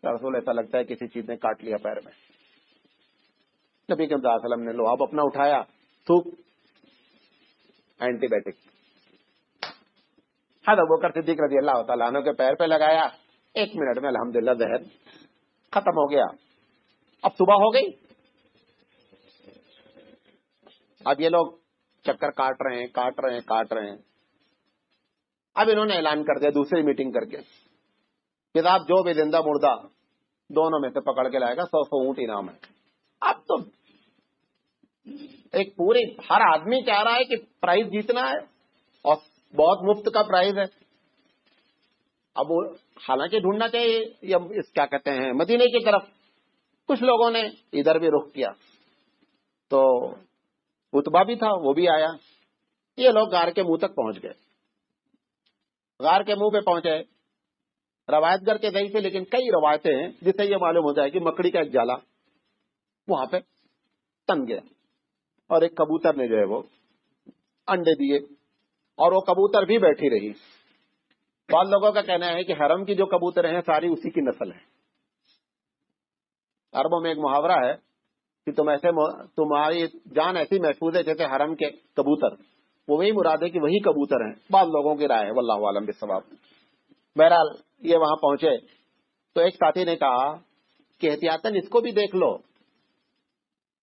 یا رسول ایسا لگتا ہے کسی چیز نے کاٹ لیا پیر میں. نبی کریم صلی اللہ علیہ وسلم نے لو اب اپنا اٹھایا، تھوک اینٹی بائیوٹک. حضرت ابوبکر صدیق رضی اللہ تعالیٰ عنہ کے پیر پہ لگایا. 1 منٹ میں الحمدللہ زہر ختم ہو گیا. اب صبح ہو گئی. اب یہ لوگ چکر کاٹ رہے ہیں. اب انہوں نے اعلان کر دیا دوسری میٹنگ کر کے کہ آپ جو بھی زندہ مردہ دونوں میں سے پکڑ کے لائے گا 100 اونٹ انعام ہے. اب تو ایک پوری ہر آدمی چاہ رہا ہے کہ پرائز جیتنا ہے اور بہت مفت کا پرائز ہے. اب وہ حالانکہ ڈھونڈنا چاہیے یا اس کیا کہتے ہیں مدینے کی طرف. کچھ لوگوں نے ادھر بھی رخ کیا تو اتبا بھی تھا وہ بھی آیا. یہ لوگ غار کے منہ تک پہنچ گئے. غار کے منہ پہ پہنچے. روایت گر کے ضعیف ہے لیکن کئی روایتیں ہیں جس سے یہ معلوم ہو جائے کہ مکڑی کا ایک جالا وہاں پہ تن گیا اور ایک کبوتر نے جو ہے وہ انڈے دیے اور وہ کبوتر بھی بیٹھی رہی. بعض لوگوں کا کہنا ہے کہ حرم کی جو کبوتر ہیں ساری اسی کی نسل ہے. عربوں میں ایک محاورہ ہے کہ تمہاری جان ایسی محفوظ ہے جیسے حرم کے کبوتر. وہ وہی مراد ہے کہ وہی کبوتر ہیں. بعض لوگوں کی رائے ہے واللہ عالم بالصواب. بہرحال یہ وہاں پہنچے تو ایک ساتھی نے کہا کہ احتیاطاً اس کو بھی دیکھ لو.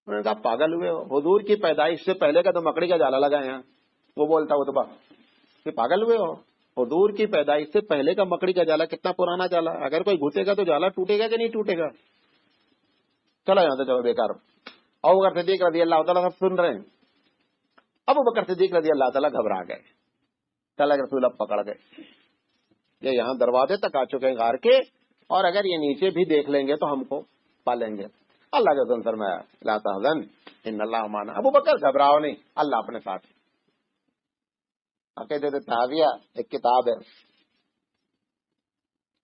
انہوں نے کہا پاگل ہوئے ہو، حضور کی پیدائش سے پہلے کا تو مکڑی کا جالا لگا یہاں. وہ بولتا اتبا کہ پاگل ہوئے ہو، حضور کی پیدائش سے پہلے کا مکڑی کا جالا کتنا پرانا جالا. اگر کوئی گھسے گا تو جالا ٹوٹے گا کہ نہیں ٹوٹے گا. چلا یہاں سے چلو بیکار. ابو بکر صدیق رضی اللہ تعالیٰ سب سن رہے ہیں. ابو بکر صدیق رضی اللہ تعالیٰ گھبرا گئے. اللہ کے رسول اب پکڑ گئے. یہ یہاں دروازے تک آ چکے ہیں غار کے اور اگر یہ نیچے بھی دیکھ لیں گے تو ہم کو پالیں گے. اللہ کے رسول فرمایا لا تحزن ان اللہ معنا. ابو بکر گھبراؤ نہیں، اللہ اپنے ساتھ. عقیدۃ الطحاویہ ایک کتاب ہے.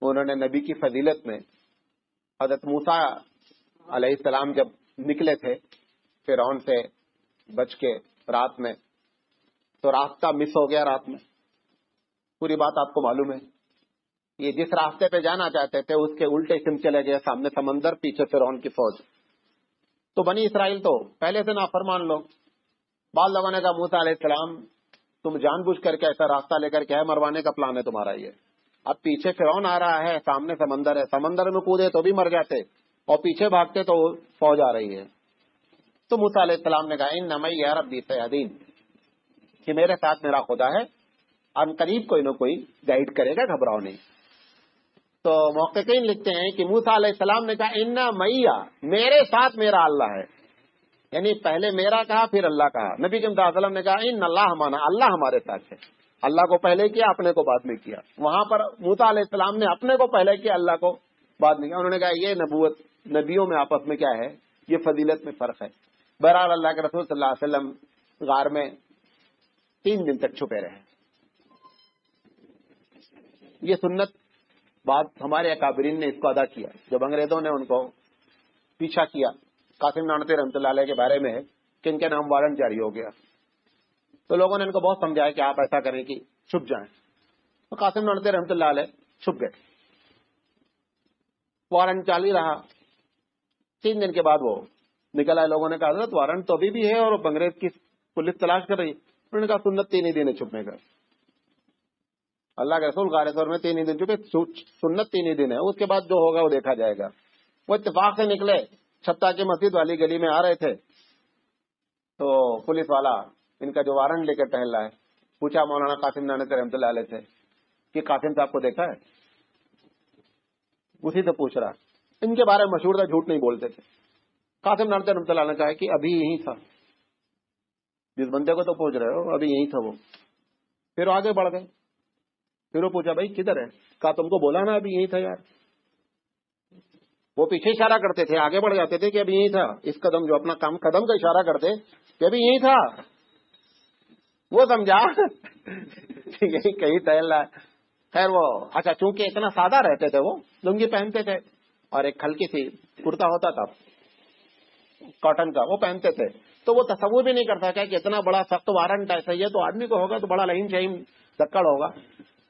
انہوں نے نبی کی فضیلت میں حضرت موسیٰ علیہ السلام جب نکلے تھے فرعون سے بچ کے رات میں تو راستہ مس ہو گیا. رات میں پوری بات آپ کو معلوم ہے. یہ جس راستے پہ جانا چاہتے تھے اس کے الٹے سم چلے گئے. سامنے سمندر، پیچھے فرعون کی فوج. تو بنی اسرائیل تو پہلے سے نافرمان لوگ. بعض لوگوں نے کہا موسیٰ علیہ السلام تم جان بوجھ کر کے ایسا راستہ لے کر کے مروانے کا پلان ہے تمہارا. یہ اب پیچھے فرعون آ رہا ہے، سامنے سمندر ہے. سمندر میں کودے تو بھی مر جاتے اور پیچھے بھاگتے تو فوج آ رہی ہے. تو موسیٰ علیہ السلام نے کہا ان معی ربی سیہدین کہ میرے ساتھ میرا خدا ہے، ان قریب کوئی نہ کوئی گائیڈ کرے گا، گھبراؤ نہیں. تو محققین لکھتے ہیں کہ موسیٰ علیہ السلام نے کہا ان معی میرے ساتھ میرا اللہ ہے. یعنی پہلے میرا کہا پھر اللہ کہا. نبی کریم صلی اللہ علیہ وسلم نے کہا ان اللہ مانا، اللہ ہمارے ساتھ ہے. اللہ کو پہلے کیا اپنے کو بعد میں کیا. وہاں پر موسیٰ علیہ السلام نے اپنے کو پہلے کیا اللہ کو بات نہیں. انہوں نے کہا یہ نبوت نبیوں میں آپس میں کیا ہے, یہ فضیلت میں فرق ہے. بہرحال اللہ کے رسول صلی اللہ علیہ وسلم غار میں 3 دن تک چھپے رہے. یہ سنت بعد ہمارے اکابرین نے اس کو ادا کیا. جب انگریزوں نے ان کو پیچھا کیا, قاسم نانوتوی رحمۃ اللہ علیہ کے بارے میں ہے کہ ان کے نام وارنٹ جاری ہو گیا, تو لوگوں نے ان کو بہت سمجھایا کہ آپ ایسا کریں کہ چھپ جائیں. تو قاسم نانوتوی رحمۃ اللہ علیہ چھپ گئے. وارنٹ جاری رہا. 3 دن کے بعد وہ نکل آئے. لوگوں نے کہا حضرت وارنٹ تو ابھی بھی ہے اور انگریز کی پولیس تلاش کر رہی. انہوں نے کہا سنت 3 ہی دن ہے چھپنے کا. اللہ کے رسول غار ثور میں 3 ہی دن چھپے, سنت 3 ہی دن ہے, اس کے بعد جو ہوگا وہ دیکھا جائے گا. وہ اتفاق سے نکلے, چھتا کی مسجد والی گلی میں آ رہے تھے, تو پولیس والا ان کا جو وارنٹ لے کر ٹہل رہا ہے, پوچھا مولانا قاسم نانوتوی رحمۃ اللہ علیہ سے کہ قاسم صاحب کو دیکھا ہے؟ اسی سے پوچھ رہا. ان کے بارے میں مشہور تھا, جھوٹ نہیں بولتے تھے. قاسم نانوتوی رحمۃ اللہ نے کہا کہ ابھی یہی تھا, جس بندے کو تو پوچھ رہے ہو ابھی یہی تھا وہ. پھر آگے بڑھ گئے. پھر وہ پوچھا بھائی کدھر ہے؟ کہا تم کو بولا نا ابھی یہی تھا یار. وہ پیچھے اشارہ کرتے تھے, آگے بڑھ جاتے تھے کہ ابھی یہی تھا. اس قدم جو اپنا کام قدم کا اشارہ کرتے کہ ابھی یہی تھا. وہ سمجھا یہی کہیں ٹہل رہا ہے. خیر وہ اچھا, چونکہ اتنا سادہ رہتے تھے, وہ لنگی پہنتے تھے اور ایک ہلکی سی کرتا ہوتا تھا کاٹن کا, وہ پہنتے تھے. تو وہ تصور بھی نہیں کرتا کہ اتنا بڑا سخت وارنٹ ایسا ہی ہے تو آدمی کو ہوگا تو بڑا لہیم شہیم دکڑ ہوگا.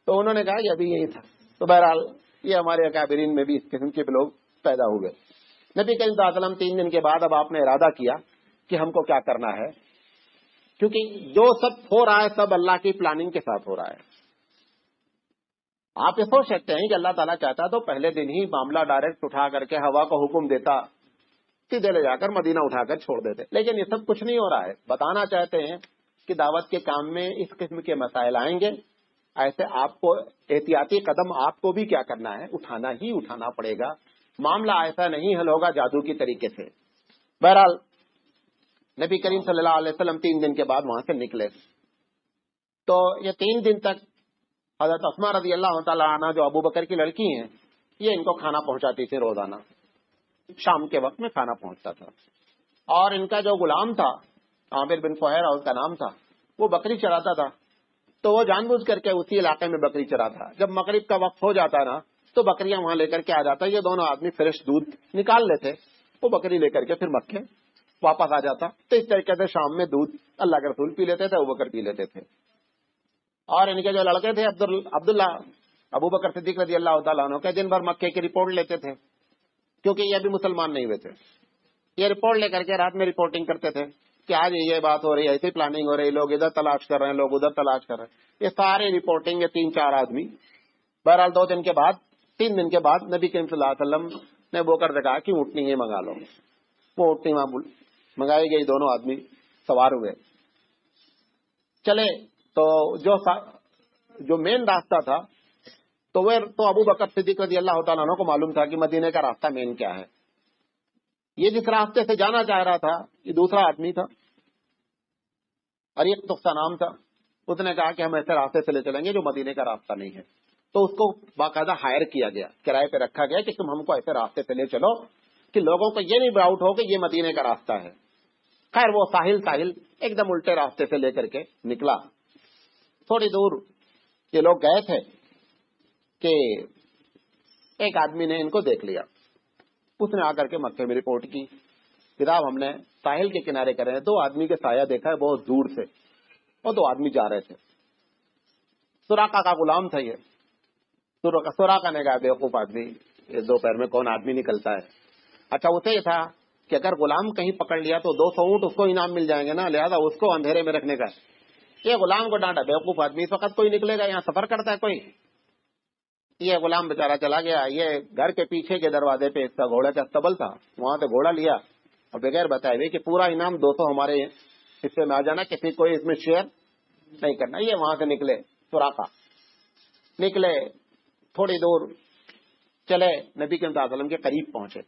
تو انہوں نے کہا کہ ابھی یہی تھا. تو بہرحال یہ ہمارے اکابرین میں بھی اس قسم کے لوگ پیدا ہوئے. نبی کریم صلی اللہ علیہ وسلم 3 دن کے بعد اب آپ نے ارادہ کیا کہ ہم کو کیا کرنا ہے, کیونکہ جو سب ہو رہا ہے سب اللہ کی پلاننگ کے ساتھ ہو رہا ہے. آپ یہ سوچ سکتے ہیں کہ اللہ تعالیٰ چاہتا تو پہلے دن ہی معاملہ ڈائریکٹ اٹھا کر کے ہوا کو حکم دیتا, سیدھے لے جا کر مدینہ اٹھا کر چھوڑ دیتے. لیکن یہ سب کچھ نہیں ہو رہا ہے. بتانا چاہتے ہیں کہ دعوت کے کام میں اس قسم کے مسائل آئیں گے, ایسے آپ کو احتیاطی قدم آپ کو بھی کیا کرنا ہے, اٹھانا ہی اٹھانا پڑے گا. معاملہ ایسا نہیں حل ہوگا جادو کی طریقے سے. بہرحال نبی کریم صلی اللہ علیہ وسلم 3 دن کے بعد وہاں سے نکلے. تو یہ 3 دن تک حضرت اسماء رضی اللہ تعالیٰ عنہ جو ابو بکر کی لڑکی ہیں, یہ ان کو کھانا پہنچاتی تھی. روزانہ شام کے وقت میں کھانا پہنچتا تھا. اور ان کا جو غلام تھا عامر بن فہیرہ اس کا نام تھا, وہ بکری چراتا تھا. تو وہ جان بوجھ کر کے اسی علاقے میں بکری چراتا. جب مغرب کا وقت ہو جاتا نا تو بکریاں وہاں لے کر کے آ جاتا. یہ دونوں آدمی فریش دودھ نکال لیتے, وہ بکری لے کر کے پھر مکے واپس آ جاتا. تو اس طریقے سے شام میں دودھ اللہ کے رسول پی لیتے تھے, ابو بکر پی لیتے تھے. اور ان کے جو لڑکے تھے عبداللہ, ابو بکر صدیق رضی اللہ تعالیٰ عنہ کے, دن بھر مکے کی رپورٹ لیتے تھے, کیونکہ یہ ابھی مسلمان نہیں ہوئے تھے. یہ رپورٹ لے کر کے رات میں رپورٹنگ کرتے تھے کہ آج یہ بات ہو رہی ہے, ایسی پلاننگ ہو رہی, لوگ ادھر تلاش کر رہے ہیں, لوگ ادھر تلاش کر رہے ہیں. یہ ساری رپورٹنگ, یہ 3-4 آدمی. بہرحال 2 دن کے بعد 3 دن کے بعد نبی کریم صلی اللہ علیہ وسلم نے وہ کر کہا کہ اونٹنی یہ منگا لو. وہ اونٹنی منگائی گئی. دونوں آدمی سوار ہوئے, چلے. تو جو مین راستہ تھا تو وہ تو ابو بکر صدیق رضی اللہ تعالیٰ عنہ کو معلوم تھا کہ مدینے کا راستہ مین کیا ہے. یہ جس راستے سے جانا چاہ رہا تھا یہ دوسرا آدمی تھا, عریق تختہ نام تھا. اس نے کہا کہ ہم ایسے راستے سے لے چلیں گے جو مدینے کا راستہ نہیں ہے. تو اس کو باقاعدہ ہائر کیا گیا, کرائے پہ رکھا گیا کہ تم ہم کو ایسے راستے سے لے چلو کہ لوگوں کو یہ نہیں ڈاؤٹ ہو کہ یہ مدینے کا راستہ ہے. خیر وہ ساحل ایک دم الٹے راستے سے لے کر کے نکلا. تھوڑی دور یہ لوگ گئے تھے کہ ایک آدمی نے ان کو دیکھ لیا. اس نے آ کر کے مکے میں رپورٹ کی, جناب ہم نے ساحل کے کنارے کرے ہیں, 2 آدمی کے سایہ دیکھا ہے بہت دور سے, اور 2 آدمی جا رہے تھے. سراقہ کا غلام تھا یہ. سراقہ نے کہا بیوقوف آدمی, یہ دوپہر میں کون آدمی نکلتا ہے. اچھا اسے یہ تھا کہ اگر غلام کہیں پکڑ لیا تو 200 اونٹ اس کو انعام مل جائیں گے نا, لہذا اس کو اندھیرے میں رکھنے کا. یہ غلام کو ڈانٹا, بیوقوف آدمی, اس وقت کوئی نکلے گا, یہاں سفر کرتا ہے کوئی. یہ غلام بیچارہ چلا گیا. یہ گھر کے پیچھے کے دروازے پہ اس کا گھوڑے کا استبل تھا, وہاں سے گھوڑا لیا اور بغیر بتائے ہوئے کہ پورا انعام 200 ہمارے حصے میں آ جانا, کسی کوئی اس میں شیئر نہیں کرنا. یہ وہاں سے نکلے, سراقہ نکلے, تھوڑی دور چلے, نبی کریم صلی اللہ علیہ وسلم کے قریب پہنچے.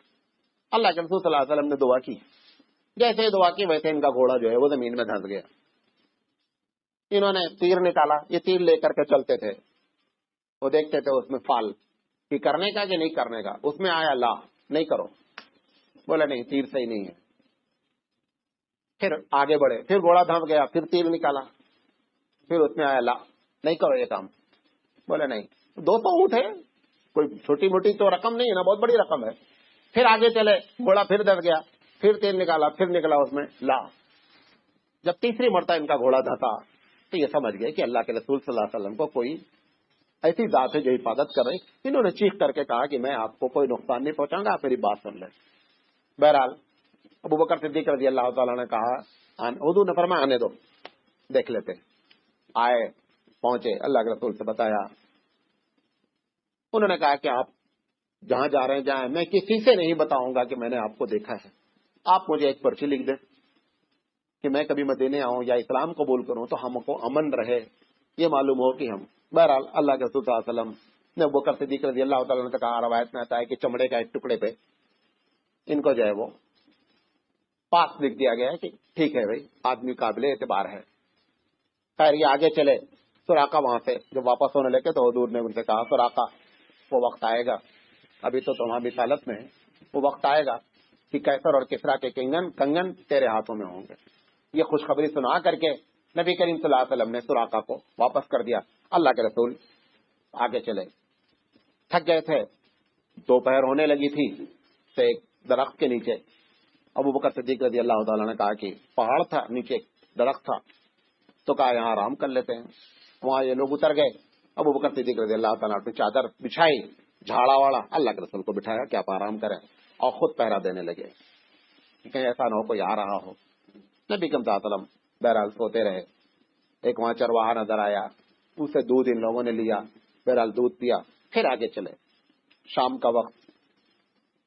اللہ کے رسول صلی اللہ علیہ وسلم نے دعا کی. جیسے دعا کی ویسے ان کا گھوڑا جو ہے وہ زمین میں دھنس گیا. انہوں نے تیر نکالا, یہ تیر لے کر کے چلتے تھے, وہ دیکھتے تھے اس میں فال کہ کرنے کا کہ نہیں کرنے کا. اس میں آیا لا, نہیں کرو. بولا نہیں, تیر صحیح نہیں ہے. پھر آگے بڑھے, پھر گھوڑا دھم گیا, پھر تیر نکالا, پھر اس میں آیا لا, نہیں کرو یہ کام. بولا نہیں, 200 اونٹ ہے, کوئی چھوٹی موٹی تو رقم نہیں ہے نا, بہت بڑی رقم ہے. پھر آگے چلے, گھوڑا پھر دب گیا, پھر تیر نکالا, پھر نکلا اس میں لا. جب تیسری مرتبہ ان کا گھوڑا دھتا تو یہ سمجھ گئے کہ اللہ کے رسول صلی اللہ علیہ وسلم کو کوئی ایسی ذات ہے جو حفاظت کر رہی. انہوں نے چیخ کر کے کہا کہ میں آپ کو کوئی نقصان نہیں پہنچاؤں گا, آپ میری بات سن لیں. بہرحال ابو بکر صدیق رضی اللہ تعالیٰ نے کہا, حضور نے فرمایا آنے دو, دیکھ لیتے. آئے, پہنچے, اللہ کے رسول سے بتایا. انہوں نے کہا کہ آپ جہاں جا رہے ہیں جائیں, میں کسی سے نہیں بتاؤں گا کہ میں نے آپ کو دیکھا ہے. آپ مجھے ایک پرچی لکھ دیں کہ میں کبھی مدینے آؤں یا اسلام قبول کروں تو ہم کو امن رہے, یہ معلوم ہو کہ ہم. بہرحال اللہ کے رسول صلی اللہ علیہ وسلم نے ابو بکر صدیق رضی اللہ تعالیٰ نے کہا, روایت میں آتا ہے کہ چمڑے کا ایک ٹکڑے پہ ان کو جو ہے وہ پاس لکھ دیا گیا ہے کہ ٹھیک ہے بھائی, آدمی قابل اعتبار ہے. خیر یہ آگے چلے, سراقہ وہاں سے جب واپس ہونے لگے تو حضور نے ان سے کہا, سراقہ وہ وقت آئے گا, ابھی تو تمہاری حالت میں ہے, وہ وقت آئے گا کہ کیسر اور کسرا کے کنگن تیرے ہاتھوں میں ہوں گے. یہ خوشخبری سنا کر کے نبی کریم صلی اللہ علیہ وسلم نے سراقہ کو واپس کر دیا. اللہ کے رسول آگے چلے, تھک گئے تھے, دوپہر ہونے لگی تھی, تو ایک درخت کے نیچے ابو بکر صدیق رضی اللہ تعالیٰ نے کہا کہ پہاڑ تھا, نیچے درخت تھا, تو کہا یہاں آرام کر لیتے ہیں. وہاں یہ لوگ اتر گئے, ابو بکر صدیق رضی اللہ تعالیٰ نے چادر بچھائی, جھاڑا واڑا, اللہ کے رسول کو بٹھایا کہ آپ آرام کریں, اور خود پہرا دینے لگے کہیں ایسا نہ ہو کوئی آ رہا ہو. نبی صلی اللہ علیہ وسلم بہرحال سوتے رہے. ایک وہاں چرواہا نظر آیا, اسے دودھ ان لوگوں نے لیا, بہرحال دودھ پیا, پھر آگے چلے. شام کا وقت,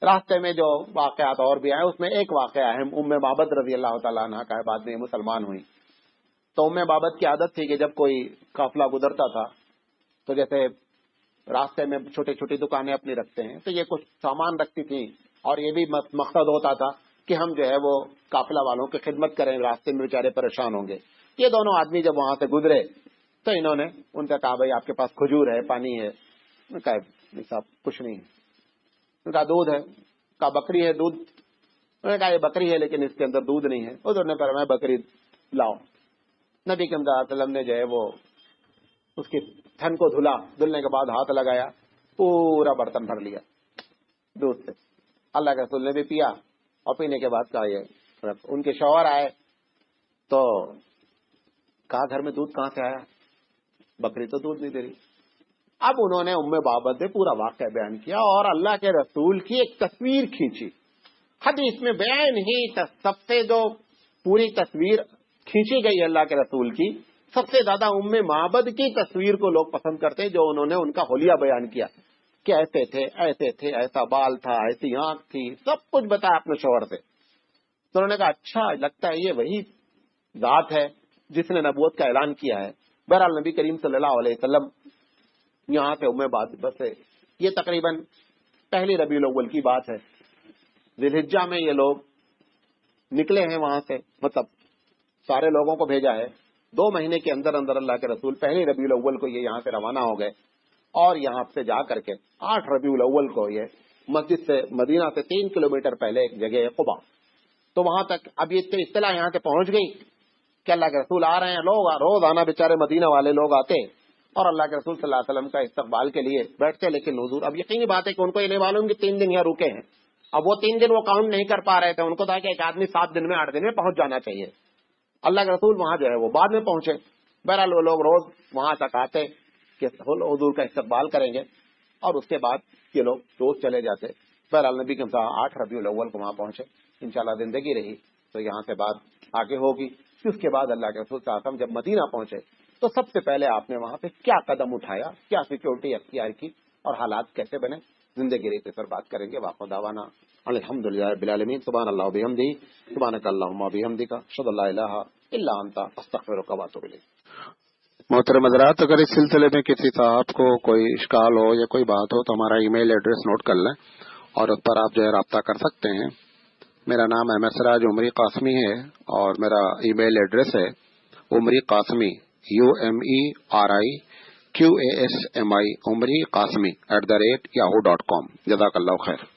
راستے میں جو واقعات اور بھی آئے اس میں ایک واقعہ اہم ام بابت رضی اللہ تعالیٰ عنہ کا ہے, بعد میں مسلمان ہوئی. تو ام بابت کی عادت تھی کہ جب کوئی قافلہ گزرتا تھا تو جیسے راستے میں چھوٹی چھوٹی دکانیں اپنی رکھتے ہیں, تو یہ کچھ سامان رکھتی تھی, اور یہ بھی مقصد ہوتا تھا کہ ہم جو ہے وہ قافلہ والوں کی خدمت کریں, راستے میں بیچارے پریشان ہوں گے. یہ دونوں آدمی جب وہاں سے گزرے تو انہوں نے ان سے کہا, بھائی آپ کے پاس کھجور ہے, پانی ہے؟ کہا صاحب کچھ نہیں. کہا دودھ ہے؟ کہا بکری ہے, دودھ؟ انہوں نے کہا یہ بکری ہے لیکن اس کے اندر دودھ نہیں ہے. حضور نے فرمایا بکری لاؤ. نبی کریم صلی اللہ علیہ وسلم نے جو ہے وہ اس کی تھن کو دھلا, دھلنے کے بعد ہاتھ لگایا, پورا برتن بھر لیا دودھ سے. اللہ کے رسول نے بھی پیا, اور پینے کے بعد کہا یہ. ان کے شوہر آئے تو کہا گھر میں دودھ کہاں سے آیا, بکری تو دودھ نہیں دے رہی. اب انہوں نے ام بابت سے پورا واقعہ بیان کیا اور اللہ کے رسول کی ایک تصویر کھینچی. حدیث میں بیان ہی سب سے جو پوری تصویر کھینچی گئی اللہ کے رسول کی, سب سے زیادہ ام معبد کی تصویر کو لوگ پسند کرتے ہیں, جو انہوں نے ان کا حلیہ بیان کیا کہ ایسے تھے, ایسا بال تھا, ایسی آنکھ تھی, سب کچھ بتایا اپنے شوہر سے. تو انہوں نے کہا اچھا لگتا ہے یہ وہی ذات ہے جس نے نبوت کا اعلان کیا ہے. بہرحال نبی کریم صلی اللہ علیہ وسلم یہاں سے ام بابت سے, یہ تقریباً پہلی ربیع الاول کی بات ہے, ذی الحجہ میں یہ لوگ نکلے ہیں وہاں سے, مطلب سارے لوگوں کو بھیجا ہے. 2 مہینے کے اندر اندر اللہ کے رسول پہلی ربیع الاول کو یہ یہاں سے روانہ ہو گئے, اور یہاں سے جا کر کے 8 ربیع الاول کو یہ مسجد سے, مدینہ سے 3 کلومیٹر پہلے ایک جگہ ہے قبا, تو وہاں تک اب یہ اطلاع یہاں سے پہنچ گئی کہ اللہ کے رسول آ رہے ہیں. لوگ روز آنا بیچارے مدینہ والے لوگ آتے اور اللہ کے رسول صلی اللہ علیہ وسلم کا استقبال کے لیے بیٹھتے, لیکن حضور, اب یقینی بات ہے کہ ان کو یہ نہیں معلوم کہ 3 دن یہاں رکے ہیں. اب وہ 3 دن وہ کاؤنٹ نہیں کر پا رہے تھے, ان کو تھا کہ ایک آدمی 7 دن میں 8 دن میں پہنچ جانا چاہیے. اللہ کے رسول وہاں جو ہے وہ بعد میں پہنچے. بہرحال وہ لوگ روز وہاں تک آتے کہ حضور کا استقبال کریں گے, اور اس کے بعد یہ لوگ روز چلے جاتے. بہرحال نبی کے 8 ربیع الاول کو وہاں پہنچے. انشاءاللہ زندگی رہی تو یہاں سے بات آگے ہوگی. پھر اس کے بعد اللہ کے رسول صلی اللہ علیہ وسلم جب مدینہ پہنچے تو سب سے پہلے آپ نے وہاں پہ کیا قدم اٹھایا, کیا سیکورٹی اختیار کی, اور حالات کیسے بنے, زندگی رہتے پر بات کریں گے. واقع دعوانا الحمدللہ رب العالمین, سبحان اللہ و بحمدہ, سبحانک اللہم و بحمدک, اشہد ان لا الہ الا انت, استغفرک و اتوب الیک. محترم حضرات, اگر اس سلسلے میں کسی صاحب کو کوئی اشکال ہو یا کوئی بات ہو تو ہمارا ای میل ایڈریس نوٹ کر لیں, اور اس پر آپ جو ہے رابطہ کر سکتے ہیں. میرا نام احمد سراج عمری قاسمی ہے, اور میرا ای میل ایڈریس ہے عمری قاسمی, UMERI QASMI عمری قاسمی @yahoo.com. جزاک اللہ خیر.